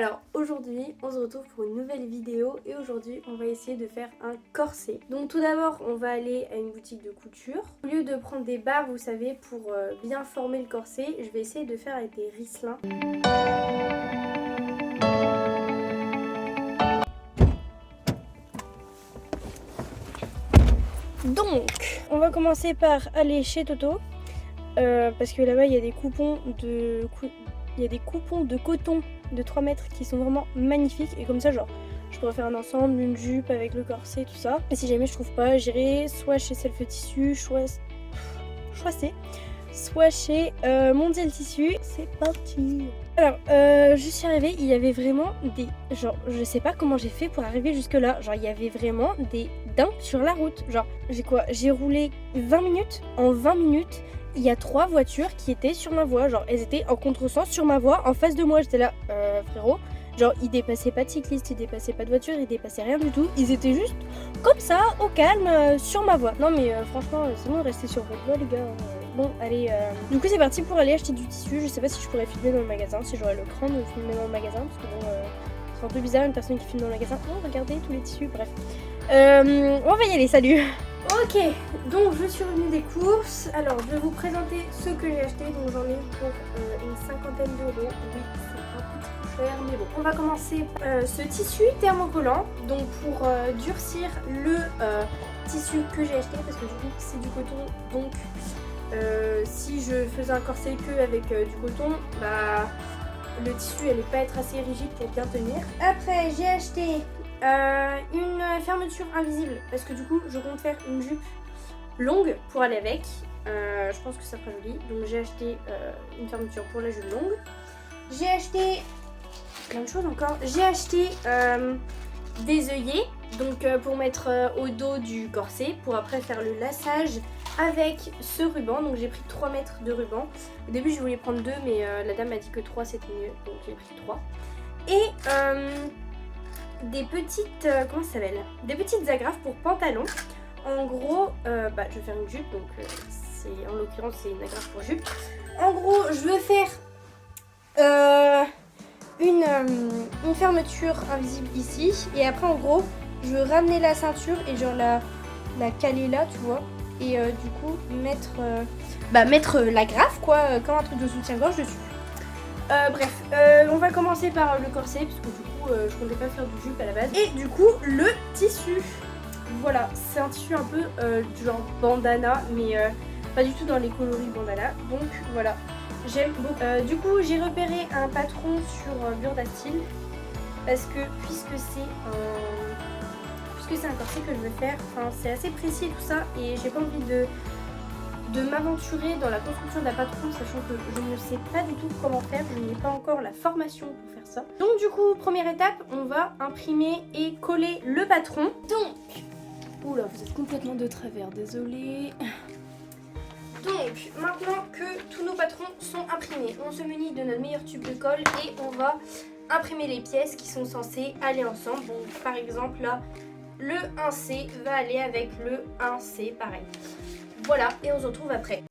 Alors aujourd'hui on se retrouve pour une nouvelle vidéo et aujourd'hui on va essayer de faire un corset. Donc tout d'abord on va aller à une boutique de couture. Au lieu de prendre des barres vous savez pour bien former le corset, je vais essayer de faire avec des risselins. Donc on va commencer par aller chez Toto parce que là-bas il y a des coupons de coton de 3 mètres qui sont vraiment magnifiques et comme ça genre je pourrais faire un ensemble, une jupe avec le corset tout ça. Et si jamais je trouve pas, j'irai soit chez Self Tissu, soit chez Mondial Tissu. C'est parti. Alors je suis arrivée, il y avait vraiment des genre je sais pas comment j'ai fait pour arriver jusque là. Genre il y avait vraiment des dingues sur la route. Genre j'ai roulé 20 minutes. En 20 minutes il y a 3 voitures qui étaient sur ma voie, genre elles étaient en contresens sur ma voie en face de moi. J'étais là frérot, genre ils dépassaient pas de cyclistes, ils dépassaient pas de voitures, ils dépassaient rien du tout, ils étaient juste comme ça au calme sur ma voie. Non mais franchement c'est bon de rester sur votre voie les gars. Bon allez, du coup c'est parti pour aller acheter du tissu. Je sais pas si je pourrais filmer dans le magasin, si j'aurais le cran de filmer dans le magasin parce que bon c'est un peu bizarre une personne qui filme dans le magasin. Oh regardez tous les tissus, bref. On va y aller, salut. Ok, donc je suis revenue des courses. Alors je vais vous présenter ce que j'ai acheté. Donc j'en ai pour une cinquantaine d'euros. Oui, c'est un peu trop cher, mais bon. On va commencer par ce tissu thermocollant. Donc pour durcir le tissu que j'ai acheté, parce que du coup c'est du coton. Donc si je faisais un corset que avec du coton, bah le tissu allait pas être assez rigide pour bien tenir. Après j'ai acheté une fermeture invisible parce que du coup je compte faire une jupe longue pour aller avec. Je pense que ça fera joli. Donc j'ai acheté une fermeture pour la jupe longue. J'ai acheté plein de choses encore. J'ai acheté des œillets donc pour mettre au dos du corset pour après faire le laçage avec ce ruban. Donc j'ai pris 3 mètres de ruban. Au début je voulais prendre 2 mais la dame m'a dit que 3 c'était mieux donc j'ai pris 3. Et des petites, comment ça s'appelle, des petites agrafes pour pantalon. En gros, je vais faire une jupe, donc en l'occurrence c'est une agrafe pour jupe. En gros, je veux faire une fermeture invisible ici. Et après, en gros, je veux ramener la ceinture et genre la caler là, tu vois. Et du coup, mettre l'agrafe, quoi, comme un truc de soutien-gorge dessus. Bref, on va commencer par le corset puisque du coup je comptais pas faire du jupe à la base. Et du coup le tissu, voilà, c'est un tissu un peu du genre bandana mais pas du tout dans les coloris bandana. Donc voilà, j'aime beaucoup. Du coup j'ai repéré un patron sur Burdastyle parce que puisque c'est un corset que je veux faire, enfin c'est assez précis et tout ça et j'ai pas envie de m'aventurer dans la construction d'un patron sachant que je ne sais pas du tout comment faire, je n'ai pas encore la formation pour faire ça. Donc du coup, première étape, on va imprimer et coller le patron. Donc, oula, vous êtes complètement de travers, désolée. Donc, maintenant que tous nos patrons sont imprimés, on se munit de notre meilleur tube de colle et on va imprimer les pièces qui sont censées aller ensemble. Donc par exemple là, le 1C va aller avec le 1C, pareil. Voilà, et on se retrouve après.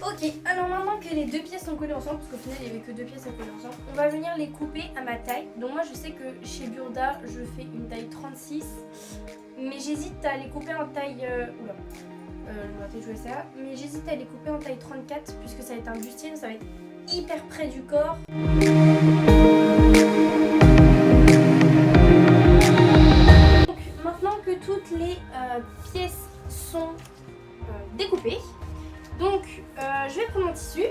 Ok, alors maintenant que les deux pièces sont collées ensemble, parce qu'au final il n'y avait que 2 pièces à coller ensemble, on va venir les couper à ma taille. Donc moi je sais que chez Burda je fais une taille 36, mais j'hésite à les couper en taille... je vais jouer ça, mais j'hésite à les couper en taille 34 puisque ça va être un bustier, ça va être hyper près du corps. Toutes les pièces sont découpées. Donc je vais prendre mon tissu.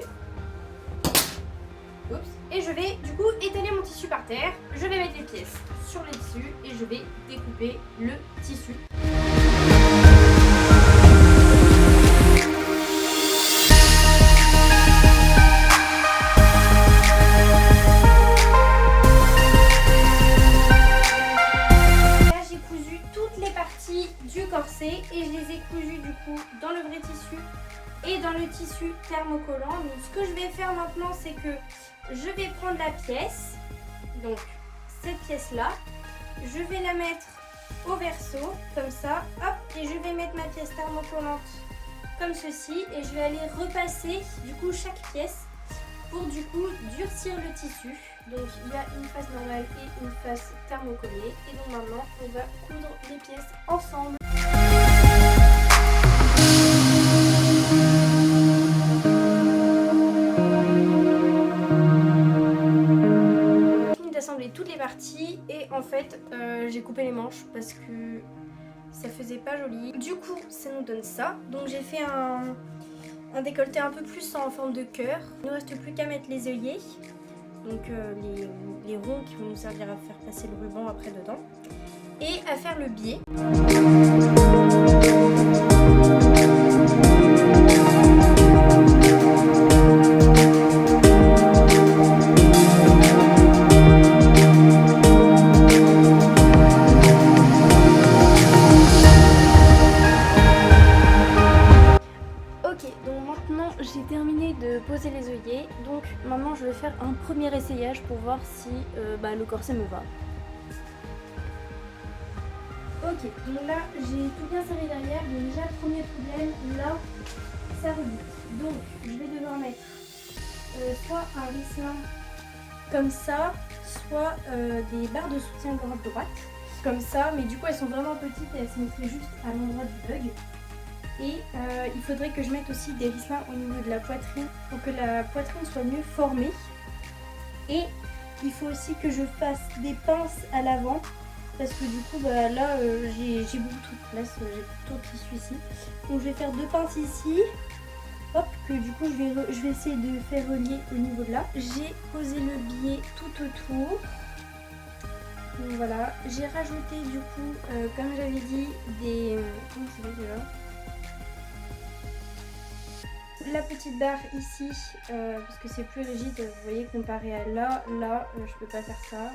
Oups. Et je vais du coup étaler mon tissu par terre. Je vais mettre les pièces sur les tissus et je vais découper le tissu. Et je les ai cousus du coup dans le vrai tissu et dans le tissu thermocollant. Donc ce que je vais faire maintenant c'est que je vais prendre la pièce, donc cette pièce là, je vais la mettre au verso comme ça, hop, et je vais mettre ma pièce thermocollante comme ceci et je vais aller repasser du coup chaque pièce Pour du coup durcir le tissu, donc il y a une face normale et une face thermocollée. Et donc maintenant on va coudre les pièces ensemble. J'ai fini d'assembler toutes les parties et en fait j'ai coupé les manches parce que ça faisait pas joli. Du coup ça nous donne ça. Donc j'ai fait un décolleté un peu plus en forme de cœur. Il ne reste plus qu'à mettre les œillets, donc les ronds qui vont nous servir à faire passer le ruban après dedans, et à faire le biais. J'ai terminé de poser les œillets, donc maintenant je vais faire un premier essayage pour voir si le corset me va. Ok, donc là j'ai tout bien serré derrière, donc déjà premier problème, là ça rebute. Donc je vais devoir mettre soit un risselin comme ça, soit des barres de soutien gorge droite, comme ça, mais du coup elles sont vraiment petites et elles se mettraient juste à l'endroit du bug. Et il faudrait que je mette aussi des risselins au niveau de la poitrine pour que la poitrine soit mieux formée. Et il faut aussi que je fasse des pinces à l'avant parce que du coup là j'ai beaucoup trop de place, j'ai trop de tissu ici. Donc je vais faire deux pinces ici, hop, que du coup je vais essayer de faire relier au niveau de là. J'ai posé le biais tout autour. Donc voilà, j'ai rajouté du coup, comme j'avais dit, des... comment ça s'appelle déjà ? La petite barre ici, parce que c'est plus rigide, vous voyez, comparé à là, je peux pas faire ça.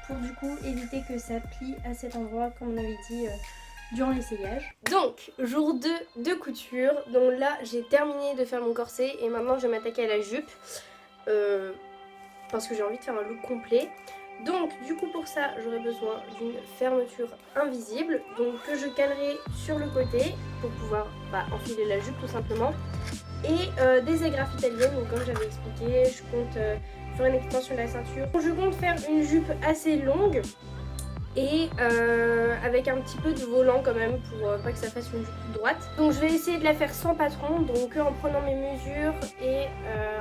Pour du coup éviter que ça plie à cet endroit, comme on avait dit durant l'essayage. Donc, jour 2 de couture. Donc là, j'ai terminé de faire mon corset et maintenant je vais m'attaquer à la jupe. Parce que j'ai envie de faire un look complet. Donc du coup pour ça j'aurai besoin d'une fermeture invisible, donc que je calerai sur le côté pour pouvoir enfiler la jupe tout simplement, et des agrafes italiennes. Donc comme j'avais expliqué, je compte faire une extension de la ceinture. Je compte faire une jupe assez longue et avec un petit peu de volant quand même pour pas que ça fasse une jupe toute droite. Donc je vais essayer de la faire sans patron, donc en prenant mes mesures et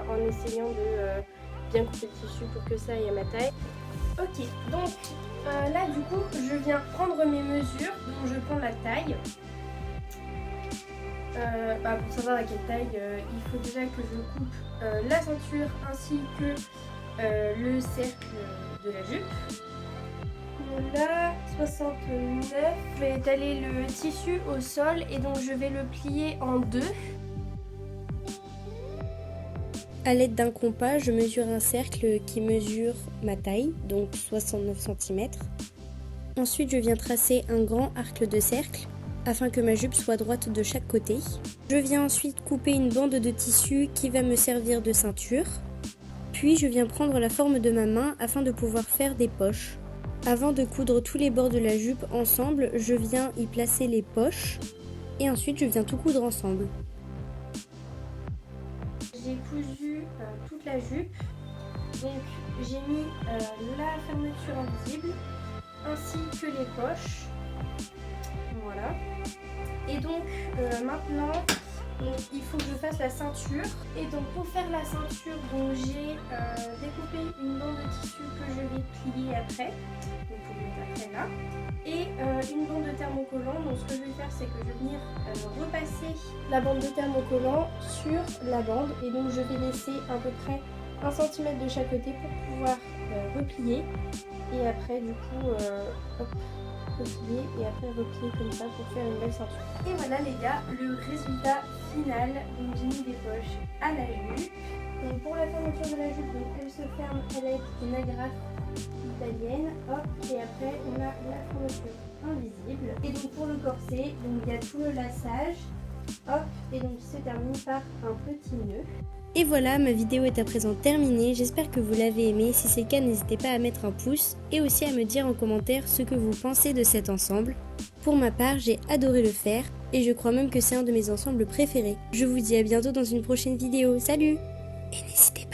en essayant de bien couper le tissu pour que ça aille à ma taille. Ok, donc là du coup je viens prendre mes mesures, donc je prends la taille. Pour savoir à quelle taille il faut déjà que je coupe la ceinture ainsi que le cercle de la jupe. Donc là 69, je vais étaler le tissu au sol et donc je vais le plier en deux. A l'aide d'un compas, je mesure un cercle qui mesure ma taille, donc 69 cm. Ensuite, je viens tracer un grand arc de cercle afin que ma jupe soit droite de chaque côté. Je viens ensuite couper une bande de tissu qui va me servir de ceinture. Puis, je viens prendre la forme de ma main afin de pouvoir faire des poches. Avant de coudre tous les bords de la jupe ensemble, je viens y placer les poches et ensuite je viens tout coudre ensemble. J'ai cousu toute la jupe, donc j'ai mis la fermeture invisible ainsi que les poches, voilà. Et donc maintenant il faut que je fasse la ceinture, et donc pour faire la ceinture j'ai découpé une bande de tissu que je vais plier après, donc pour le mettre après là, et une bande de thermocollant. Donc ce que je vais faire c'est que je vais venir repasser la bande de thermocollant sur la bande, et donc je vais laisser à peu près 1 cm de chaque côté pour pouvoir replier, et après du coup hop, replier et après replier comme ça pour faire une belle ceinture. Et voilà les gars, le résultat final. Donc j'ai mis des poches à la jupe. Donc pour la fermeture de la jupe, donc elle se ferme avec une agrafe italienne, hop, et après on a la fermeture invisible. Et donc pour le corset, donc il y a tout le laçage, hop, et donc il se termine par un petit nœud. Et voilà, ma vidéo est à présent terminée, j'espère que vous l'avez aimée. Si c'est le cas, n'hésitez pas à mettre un pouce et aussi à me dire en commentaire ce que vous pensez de cet ensemble. Pour ma part, j'ai adoré le faire et je crois même que c'est un de mes ensembles préférés. Je vous dis à bientôt dans une prochaine vidéo, salut! et n'hésitez